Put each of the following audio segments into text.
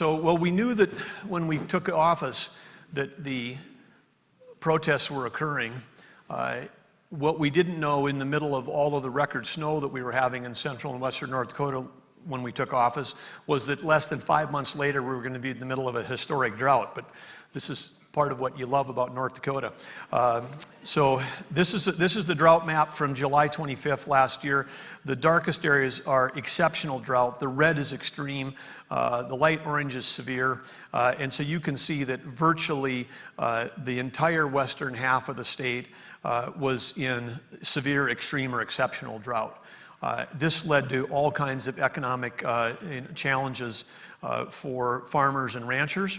Well, we knew that when we took office that the protests were occurring. What we didn't know in the middle of all of the record snow that we were having in central and western North Dakota when we took office was that less than 5 months later we were going to be in the middle of a historic drought. But this is part of what you love about North Dakota. So this is the drought map from July 25th last year. The darkest areas are exceptional drought. The red is extreme. The light orange is severe. And so you can see that virtually the entire western half of the state was in severe, extreme, or exceptional drought. This led to all kinds of economic challenges for farmers and ranchers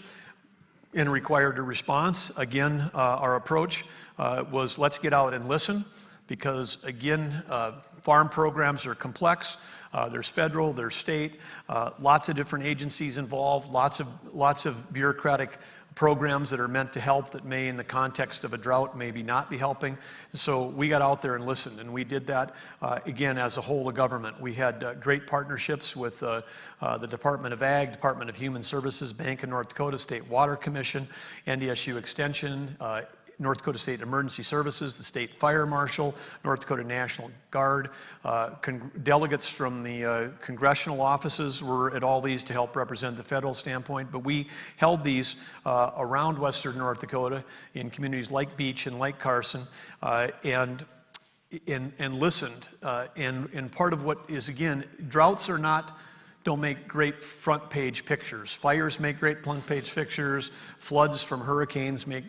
and required a response. Again, our approach was let's get out and listen because, again, farm programs are complex. There's federal, there's state, lots of different agencies involved, lots of bureaucratic programs that are meant to help that may, in the context of a drought, maybe not be helping. So we got out there and listened, and we did that, again, as a whole of government. We had great partnerships with the Department of Ag, Department of Human Services, Bank of North Dakota, State Water Commission, NDSU Extension, North Dakota State Emergency Services, the State Fire Marshal, North Dakota National Guard. Delegates from the congressional offices were at all these to help represent the federal standpoint. But we held these around western North Dakota in communities like Beach and like Carson and listened. And part of what is, again, droughts don't make great front page pictures. Fires make great front page pictures. Floods from hurricanes make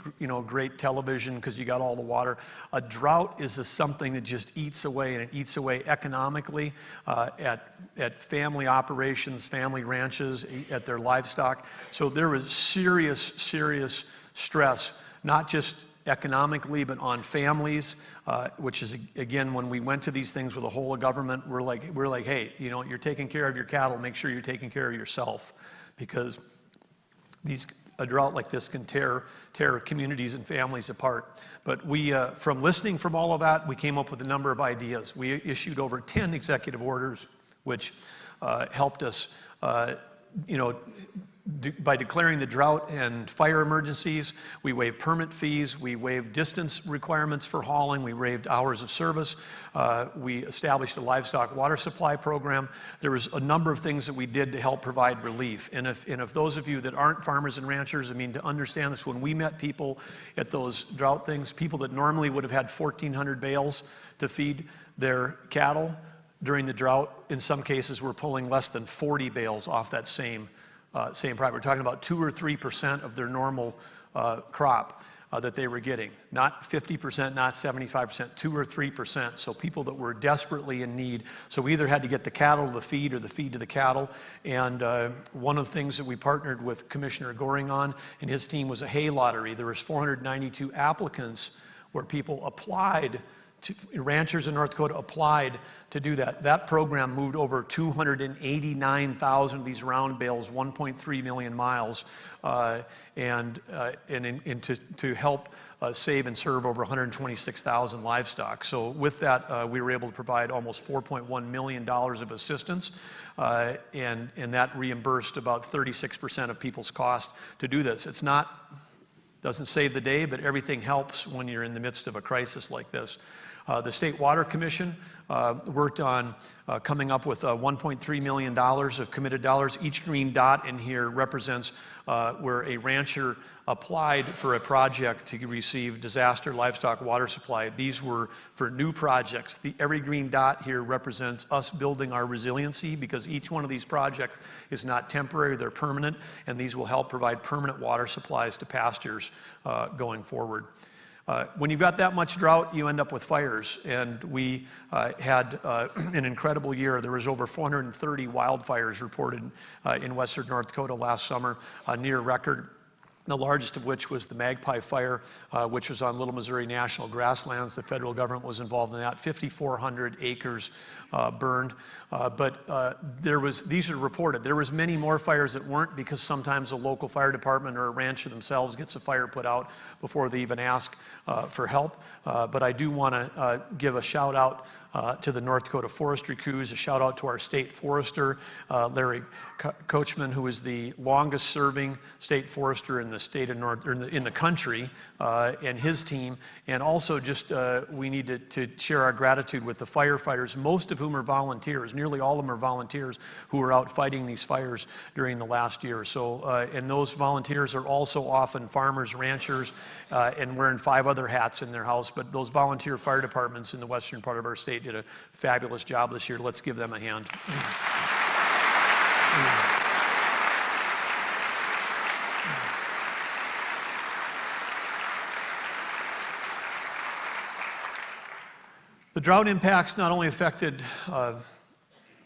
great television because you got all the water. A drought is something that just eats away, and it eats away economically at family operations, family ranches, at their livestock. So there was serious stress, not just economically, but on families, which is, again, when we went to these things with the whole of government, we're like, hey, you're taking care of your cattle, make sure you're taking care of yourself, because a drought like this can tear communities and families apart. But we, from listening from all of that, we came up with a number of ideas. We issued over 10 executive orders, which helped us, by declaring the drought and fire emergencies. We waived permit fees, we waived distance requirements for hauling, we waived hours of service, we established a livestock water supply program. There was a number of things that we did to help provide relief. And if those of you that aren't farmers and ranchers, to understand this, when we met people at those drought things, people that normally would have had 1,400 bales to feed their cattle during the drought, in some cases were pulling less than 40 bales off that same property. We're talking about 2 or 3% of their normal crop that they were getting. Not 50%, not 75%, 2 or 3%. So people that were desperately in need. So we either had to get the cattle to the feed or the feed to the cattle. And one of the things that we partnered with Commissioner Goring on and his team was a hay lottery. There was 492 applicants where people applied. Ranchers in North Dakota applied to do that. That program moved over 289,000 of these round bales, 1.3 million miles, and to help save and serve over 126,000 livestock. So with that, we were able to provide almost $4.1 million of assistance, and that reimbursed about 36% of people's cost to do this. Doesn't save the day, but everything helps when you're in the midst of a crisis like this. The State Water Commission worked on coming up with $1.3 million of committed dollars. Each green dot in here represents where a rancher applied for a project to receive disaster livestock water supply. These were for new projects. Every green dot here represents us building our resiliency, because each one of these projects is not temporary, they're permanent, and these will help provide permanent water supplies to pastures going forward. When you've got that much drought, you end up with fires, and we had an incredible year. There was over 430 wildfires reported in western North Dakota last summer, near record. the largest of which was the Magpie Fire, which was on Little Missouri National Grasslands. The federal government was involved in that. 5,400 acres burned. These are reported. There was many more fires that weren't, because sometimes a local fire department or a rancher themselves gets a fire put out before they even ask for help. But I do want to give a shout out to the North Dakota forestry crews, a shout out to our state forester, Larry Coachman, who is the longest serving state forester in the state of in the country, and his team. And also just we need to share our gratitude with the firefighters, most of whom are volunteers. Nearly all of them are volunteers who are out fighting these fires during the last year. So, and those volunteers are also often farmers, ranchers, and wearing 5 other hats in their house. But those volunteer fire departments in the western part of our state did a fabulous job this year. Let's give them a hand. The drought impacts not only affected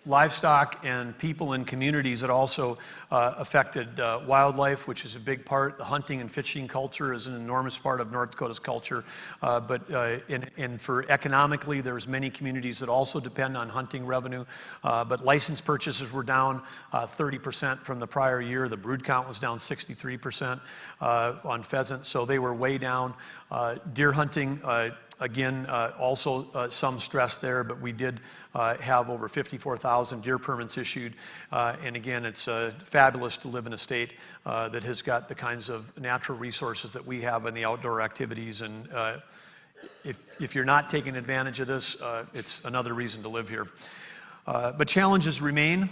livestock and people in communities, it also affected wildlife, which is a big part. The hunting and fishing culture is an enormous part of North Dakota's culture. And for economically, there's many communities that also depend on hunting revenue. But license purchases were down 30% from the prior year. The brood count was down 63% on pheasant, so they were way down. Deer hunting, again, also some stress there, but we did have over 54,000 deer permits issued. And again, it's fabulous to live in a state that has got the kinds of natural resources that we have in the outdoor activities. And if you're not taking advantage of this, it's another reason to live here. But challenges remain,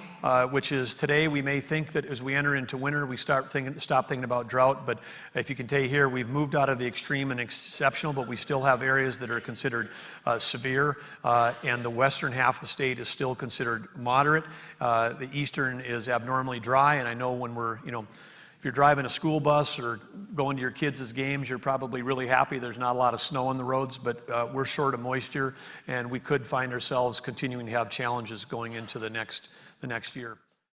which is today we may think that as we enter into winter, we stop thinking about drought. But if you can tell here, we've moved out of the extreme and exceptional, but we still have areas that are considered severe. And the western half of the state is still considered moderate. The eastern is abnormally dry. And I know when we're, if you're driving a school bus or going to your kids' games, you're probably really happy there's not a lot of snow on the roads, but we're short of moisture, and we could find ourselves continuing to have challenges going into the next year.